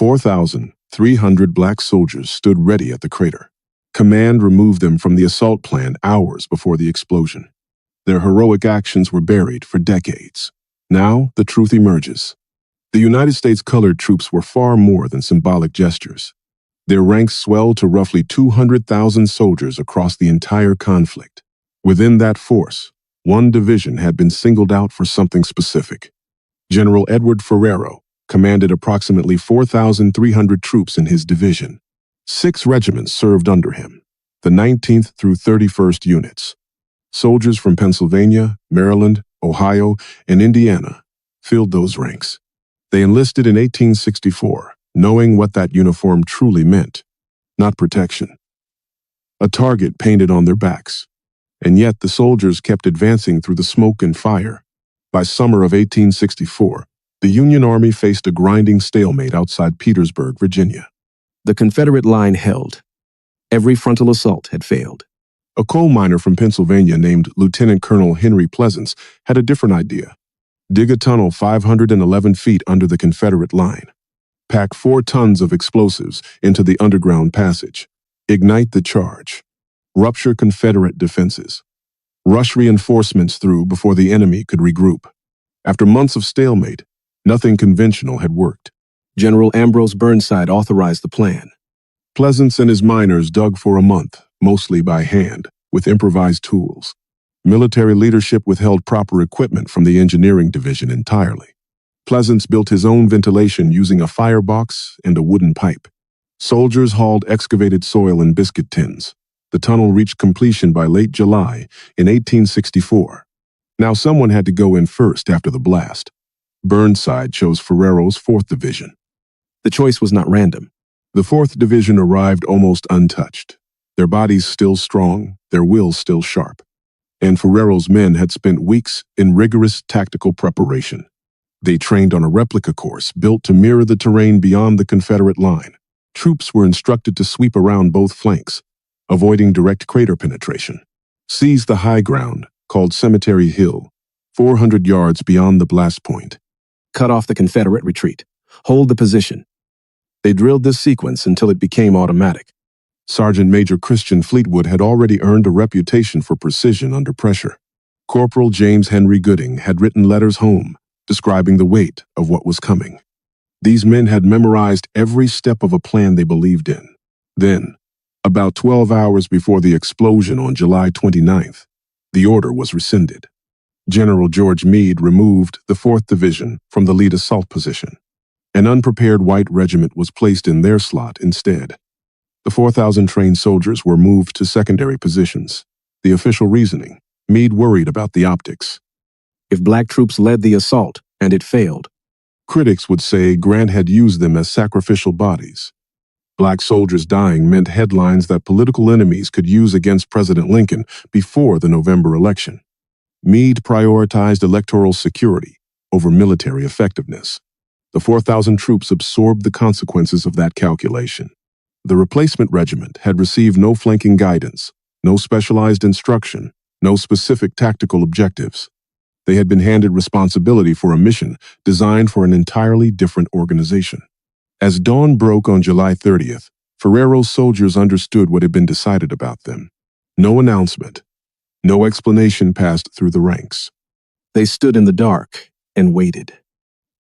4,300 black soldiers stood ready at the crater. Command removed them from the assault plan hours before the explosion. Their heroic actions were buried for decades. Now, the truth emerges. The United States colored troops were far more than symbolic gestures. Their ranks swelled to roughly 200,000 soldiers across the entire conflict. Within that force, one division had been singled out for something specific. General Edward Ferrero commanded approximately 4,300 troops in his division. 6 regiments served under him, the 19th through 31st units. Soldiers from Pennsylvania, Maryland, Ohio, and Indiana filled those ranks. They enlisted in 1864, knowing what that uniform truly meant, not protection. A target painted on their backs. And yet the soldiers kept advancing through the smoke and fire. By summer of 1864, the Union Army faced a grinding stalemate outside Petersburg, Virginia. The Confederate line held. Every frontal assault had failed. A coal miner from Pennsylvania named Lieutenant Colonel Henry Pleasants had a different idea. Dig a tunnel 511 feet under the Confederate line. Pack 4 tons of explosives into the underground passage. Ignite the charge. Rupture Confederate defenses. Rush reinforcements through before the enemy could regroup. After months of stalemate, nothing conventional had worked. General Ambrose Burnside authorized the plan. Pleasants and his miners dug for a month, mostly by hand, with improvised tools. Military leadership withheld proper equipment from the engineering division entirely. Pleasants built his own ventilation using a firebox and a wooden pipe. Soldiers hauled excavated soil in biscuit tins. The tunnel reached completion by late July in 1864. Now someone had to go in first after the blast. Burnside chose Ferrero's 4th Division. The choice was not random. The 4th Division arrived almost untouched, their bodies still strong, their wills still sharp. And Ferrero's men had spent weeks in rigorous tactical preparation. They trained on a replica course built to mirror the terrain beyond the Confederate line. Troops were instructed to sweep around both flanks, avoiding direct crater penetration. Seize the high ground, called Cemetery Hill, 400 yards beyond the blast point. Cut off the Confederate retreat. Hold the position. They drilled this sequence until it became automatic. Sergeant Major Christian Fleetwood had already earned a reputation for precision under pressure. Corporal James Henry Gooding had written letters home, describing the weight of what was coming. These men had memorized every step of a plan they believed in. Then, about 12 hours before the explosion on July 29th, the order was rescinded. General George Meade removed the 4th Division from the lead assault position. An unprepared white regiment was placed in their slot instead. The 4,000 trained soldiers were moved to secondary positions. The official reasoning: Meade worried about the optics. If black troops led the assault, and it failed. Critics would say Grant had used them as sacrificial bodies. Black soldiers dying meant headlines that political enemies could use against President Lincoln before the November election. Meade prioritized electoral security over military effectiveness. The 4,000 troops absorbed the consequences of that calculation. The replacement regiment had received no flanking guidance, no specialized instruction, no specific tactical objectives. They had been handed responsibility for a mission designed for an entirely different organization. As dawn broke on July 30th, Ferrero's soldiers understood what had been decided about them. No announcement, no explanation passed through the ranks. They stood in the dark and waited.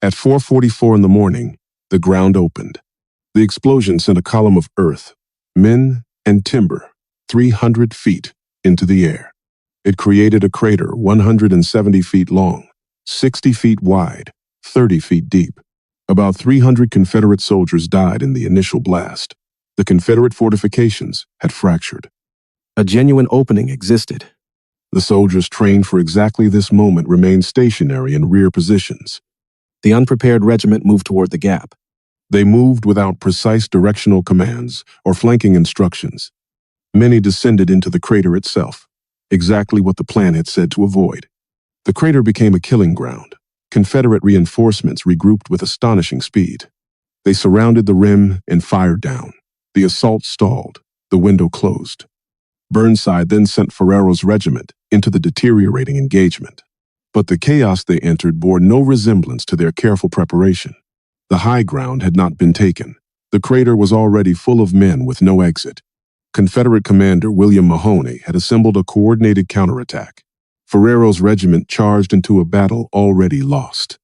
At 4:44 in the morning, the ground opened. The explosion sent a column of earth, men, and timber 300 feet into the air. It created a crater 170 feet long, 60 feet wide, 30 feet deep. About 300 Confederate soldiers died in the initial blast. The Confederate fortifications had fractured. A genuine opening existed. The soldiers trained for exactly this moment remained stationary in rear positions. The unprepared regiment moved toward the gap. They moved without precise directional commands or flanking instructions. Many descended into the crater itself, exactly what the plan had said to avoid. The crater became a killing ground. Confederate reinforcements regrouped with astonishing speed. They surrounded the rim and fired down. The assault stalled. The window closed. Burnside then sent Ferrero's regiment into the deteriorating engagement. But the chaos they entered bore no resemblance to their careful preparation. The high ground had not been taken. The crater was already full of men with no exit. Confederate commander William Mahoney had assembled a coordinated counterattack. Ferrero's regiment charged into a battle already lost.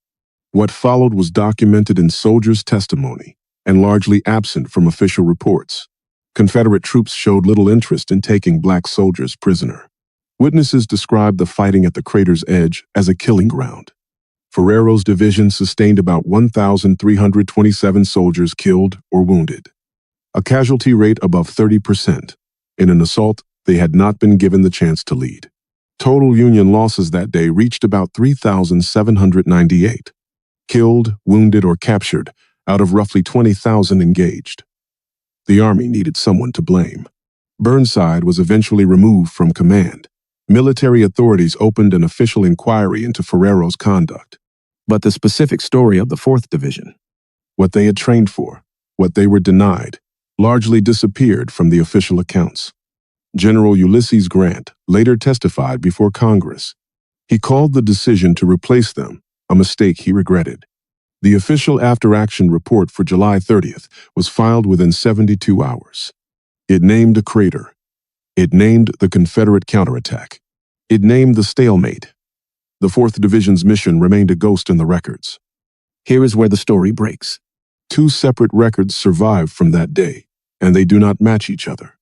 What followed was documented in soldiers' testimony and largely absent from official reports. Confederate troops showed little interest in taking black soldiers prisoner. Witnesses described the fighting at the crater's edge as a killing ground. Ferrero's division sustained about 1,327 soldiers killed or wounded, a casualty rate above 30%. In an assault they had not been given the chance to lead. Total Union losses that day reached about 3,798. Killed, wounded, or captured out of roughly 20,000 engaged. The Army needed someone to blame. Burnside was eventually removed from command. Military authorities opened an official inquiry into Ferrero's conduct. But the specific story of the 4th Division, what they had trained for, what they were denied, largely disappeared from the official accounts. General Ulysses Grant later testified before Congress. He called the decision to replace them a mistake he regretted. The official after-action report for July 30th was filed within 72 hours. It named a crater. It named the Confederate counterattack. It named the stalemate. The 4th Division's mission remained a ghost in the records. Here is where the story breaks. 2 separate records survive from that day, and they do not match each other.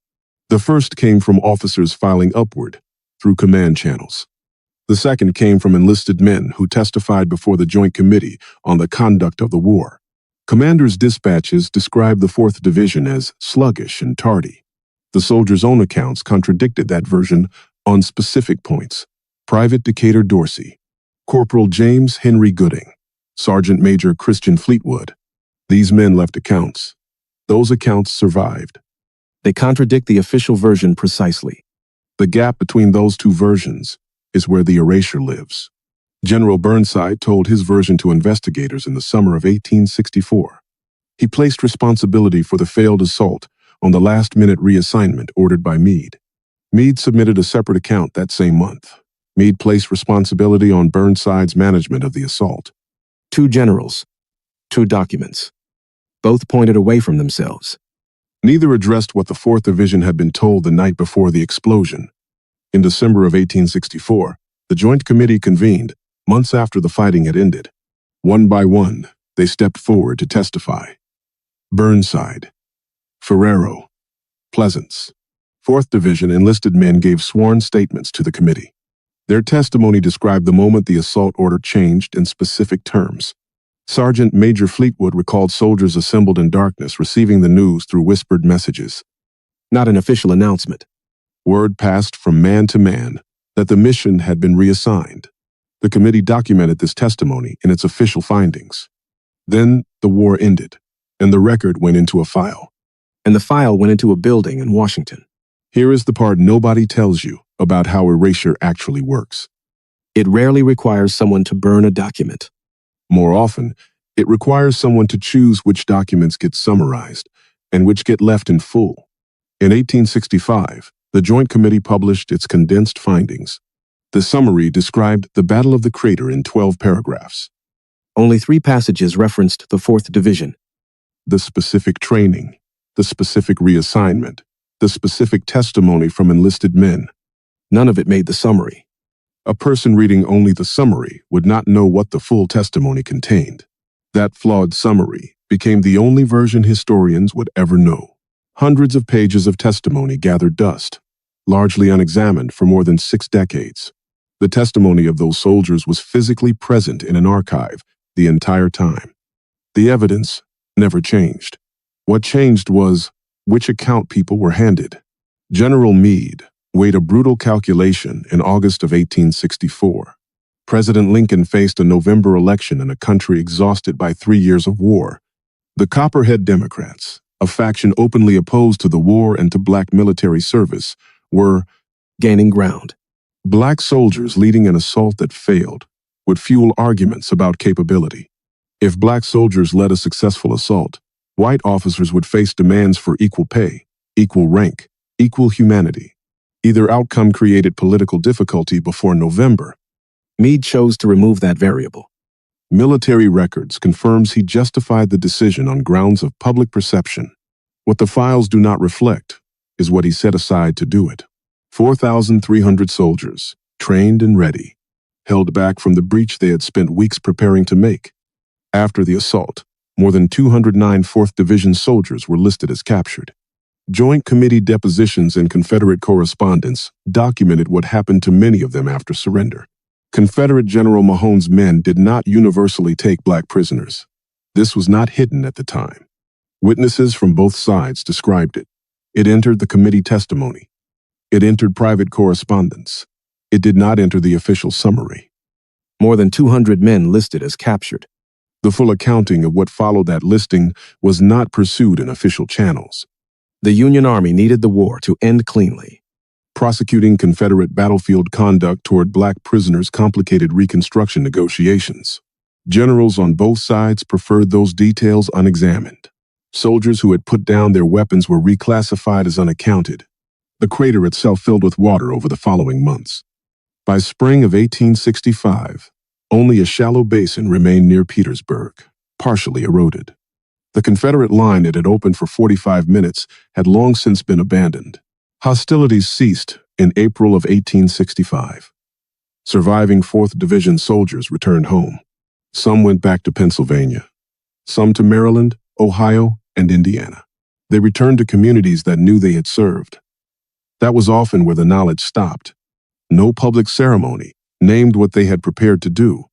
The first came from officers filing upward through command channels. The second came from enlisted men who testified before the Joint Committee on the conduct of the war. Commanders' dispatches described the 4th Division as sluggish and tardy. The soldiers' own accounts contradicted that version on specific points. Private Decatur Dorsey, Corporal James Henry Gooding, Sergeant Major Christian Fleetwood. These men left accounts. Those accounts survived. They contradict the official version precisely. The gap between those 2 versions is where the erasure lives. General Burnside told his version to investigators in the summer of 1864. He placed responsibility for the failed assault on the last-minute reassignment ordered by Meade. Meade submitted a separate account that same month. Meade placed responsibility on Burnside's management of the assault. 2 generals, 2 documents. Both pointed away from themselves. Neither addressed what the 4th Division had been told the night before the explosion. In December of 1864, the Joint Committee convened, months after the fighting had ended. One by one, they stepped forward to testify. Burnside, Ferrero, Pleasants. 4th Division enlisted men gave sworn statements to the committee. Their testimony described the moment the assault order changed in specific terms. Sergeant Major Fleetwood recalled soldiers assembled in darkness receiving the news through whispered messages. Not an official announcement. Word passed from man to man that the mission had been reassigned. The committee documented this testimony in its official findings. Then the war ended, and the record went into a file. And the file went into a building in Washington. Here is the part nobody tells you about how erasure actually works. It rarely requires someone to burn a document. More often, it requires someone to choose which documents get summarized and which get left in full. In 1865, the Joint Committee published its condensed findings. The summary described the Battle of the Crater in 12 paragraphs. Only 3 passages referenced the 4th Division. The specific training, the specific reassignment, the specific testimony from enlisted men. None of it made the summary. A person reading only the summary would not know what the full testimony contained. That flawed summary became the only version historians would ever know. Hundreds of pages of testimony gathered dust, largely unexamined for more than 6 decades. The testimony of those soldiers was physically present in an archive the entire time. The evidence never changed. What changed was which account people were handed. General Meade weighed a brutal calculation in August of 1864. President Lincoln faced a November election in a country exhausted by 3 years of war. The Copperhead Democrats, a faction openly opposed to the war and to black military service, were gaining ground. Black soldiers leading an assault that failed would fuel arguments about capability. If black soldiers led a successful assault, white officers would face demands for equal pay, equal rank, equal humanity. Either outcome created political difficulty before November. Meade chose to remove that variable. Military records confirms he justified the decision on grounds of public perception. What the files do not reflect is what he set aside to do it. 4,300 soldiers, trained and ready, held back from the breach they had spent weeks preparing to make. After the assault, more than 209 4th Division soldiers were listed as captured. Joint Committee depositions and Confederate correspondence documented what happened to many of them after surrender. Confederate General Mahone's men did not universally take black prisoners. This was not hidden at the time. Witnesses from both sides described it. It entered the committee testimony. It entered private correspondence. It did not enter the official summary. More than 200 men listed as captured. The full accounting of what followed that listing was not pursued in official channels. The Union Army needed the war to end cleanly. Prosecuting Confederate battlefield conduct toward black prisoners complicated Reconstruction negotiations. Generals on both sides preferred those details unexamined. Soldiers who had put down their weapons were reclassified as unaccounted. The crater itself filled with water over the following months. By spring of 1865, only a shallow basin remained near Petersburg, partially eroded. The Confederate line that had opened for 45 minutes had long since been abandoned. Hostilities ceased in April of 1865. Surviving 4th Division soldiers returned home. Some went back to Pennsylvania, some to Maryland, Ohio, and Indiana. They returned to communities that knew they had served. That was often where the knowledge stopped. No public ceremony named what they had prepared to do.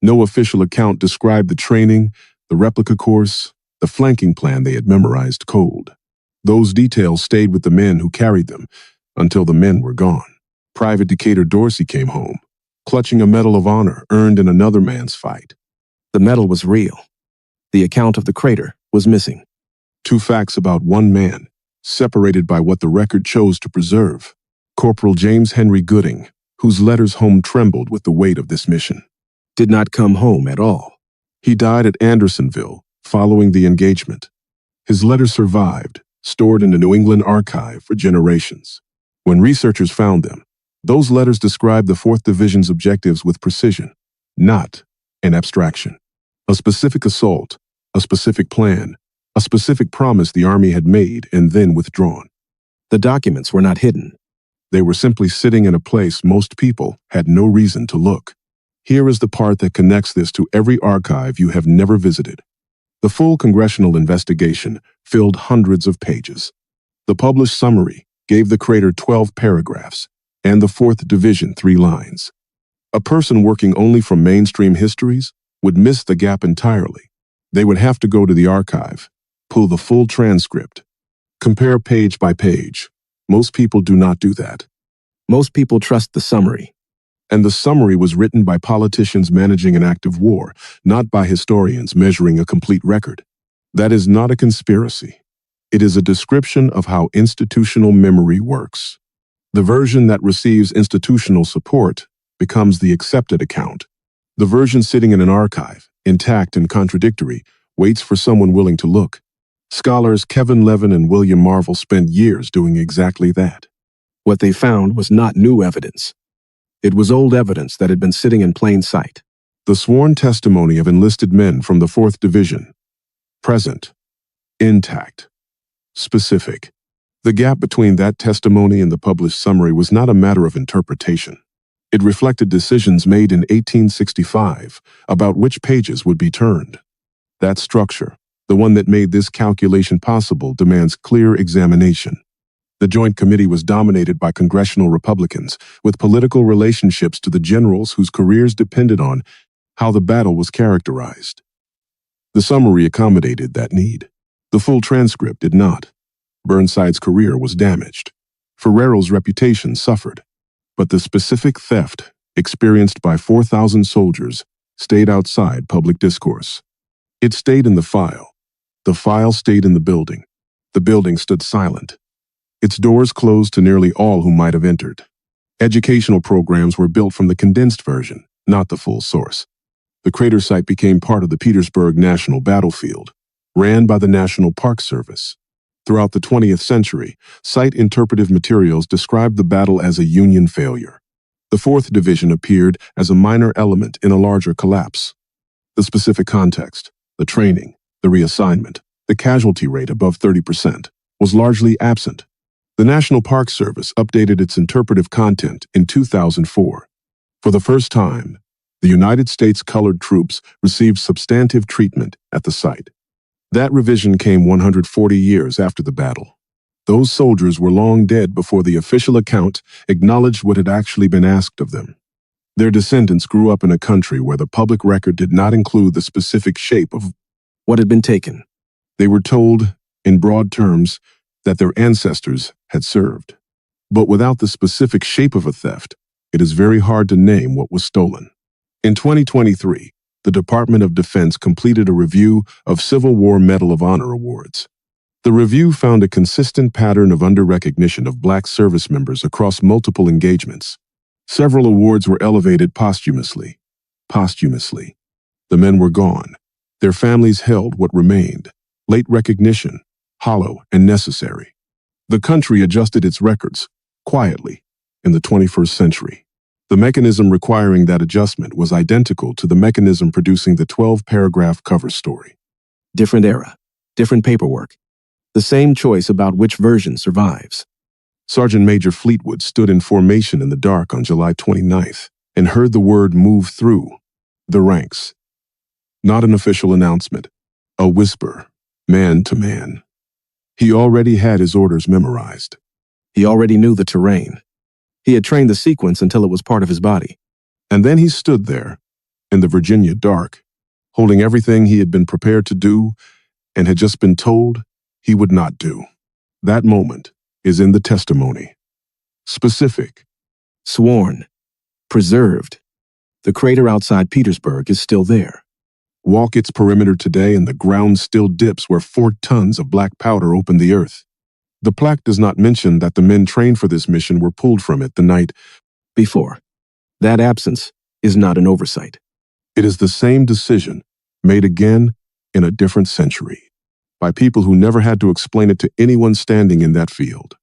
No official account described the training, the replica course, the flanking plan they had memorized cold. Those details stayed with the men who carried them until the men were gone. Private Decatur Dorsey came home, clutching a Medal of Honor earned in another man's fight. The medal was real. The account of the crater was missing. 2 facts about one man, separated by what the record chose to preserve. Corporal James Henry Gooding, whose letters home trembled with the weight of this mission, did not come home at all. He died at Andersonville following the engagement. His letters survived, stored in the New England archive for generations. When researchers found them, those letters described the 4th Division's objectives with precision, not an abstraction. A specific assault, a specific plan, a specific promise the Army had made and then withdrawn. The documents were not hidden. They were simply sitting in a place most people had no reason to look. Here is the part that connects this to every archive you have never visited. The full Congressional investigation filled hundreds of pages. The published summary gave the crater 12 paragraphs and the 4th Division 3 lines. A person working only from mainstream histories would miss the gap entirely. They would have to go to the archive, pull the full transcript, compare page by page. Most people do not do that. Most people trust the summary. And the summary was written by politicians managing an active war, not by historians measuring a complete record. That is not a conspiracy. It is a description of how institutional memory works. The version that receives institutional support becomes the accepted account. The version sitting in an archive, intact and contradictory, waits for someone willing to look. Scholars Kevin Levin and William Marvel spent years doing exactly that. What they found was not new evidence. It was old evidence that had been sitting in plain sight. The sworn testimony of enlisted men from the 4th Division. Present. Intact. Specific. The gap between that testimony and the published summary was not a matter of interpretation. It reflected decisions made in 1865 about which pages would be turned. That structure, the one that made this calculation possible, demands clear examination. The Joint Committee was dominated by Congressional Republicans, with political relationships to the generals whose careers depended on how the battle was characterized. The summary accommodated that need. The full transcript did not. Burnside's career was damaged. Ferrero's reputation suffered. But the specific theft, experienced by 4,000 soldiers, stayed outside public discourse. It stayed in the file. The file stayed in the building. The building stood silent. Its doors closed to nearly all who might have entered. Educational programs were built from the condensed version, not the full source. The crater site became part of the Petersburg National Battlefield, ran by the National Park Service. Throughout the 20th century, site interpretive materials described the battle as a Union failure. The 4th Division appeared as a minor element in a larger collapse. The specific context, the training, the reassignment, the casualty rate above 30% was largely absent. The National Park Service updated its interpretive content in 2004. For the first time, the United States colored troops received substantive treatment at the site. That revision came 140 years after the battle. Those soldiers were long dead before the official account acknowledged what had actually been asked of them. Their descendants grew up in a country where the public record did not include the specific shape of What had been taken? They were told, in broad terms, that their ancestors had served. But without the specific shape of a theft, it is very hard to name what was stolen. In 2023, the Department of Defense completed a review of Civil War Medal of Honor awards. The review found a consistent pattern of under-recognition of Black service members across multiple engagements. Several awards were elevated posthumously. The men were gone. Their families held what remained, late recognition, hollow and necessary. The country adjusted its records, quietly, in the 21st century. The mechanism requiring that adjustment was identical to the mechanism producing the 12-paragraph cover story. Different era, different paperwork. The same choice about which version survives. Sergeant Major Fleetwood stood in formation in the dark on July 29th and heard the word move through the ranks. Not an official announcement, a whisper, man to man. He already had his orders memorized. He already knew the terrain. He had trained the sequence until it was part of his body. And then he stood there, in the Virginia dark, holding everything he had been prepared to do and had just been told he would not do. That moment is in the testimony. Specific. Sworn. Preserved. The crater outside Petersburg is still there. Walk its perimeter today and the ground still dips where 4 tons of black powder opened the earth. The plaque does not mention that the men trained for this mission were pulled from it the night before. That absence is not an oversight. It is the same decision, made again in a different century, by people who never had to explain it to anyone standing in that field.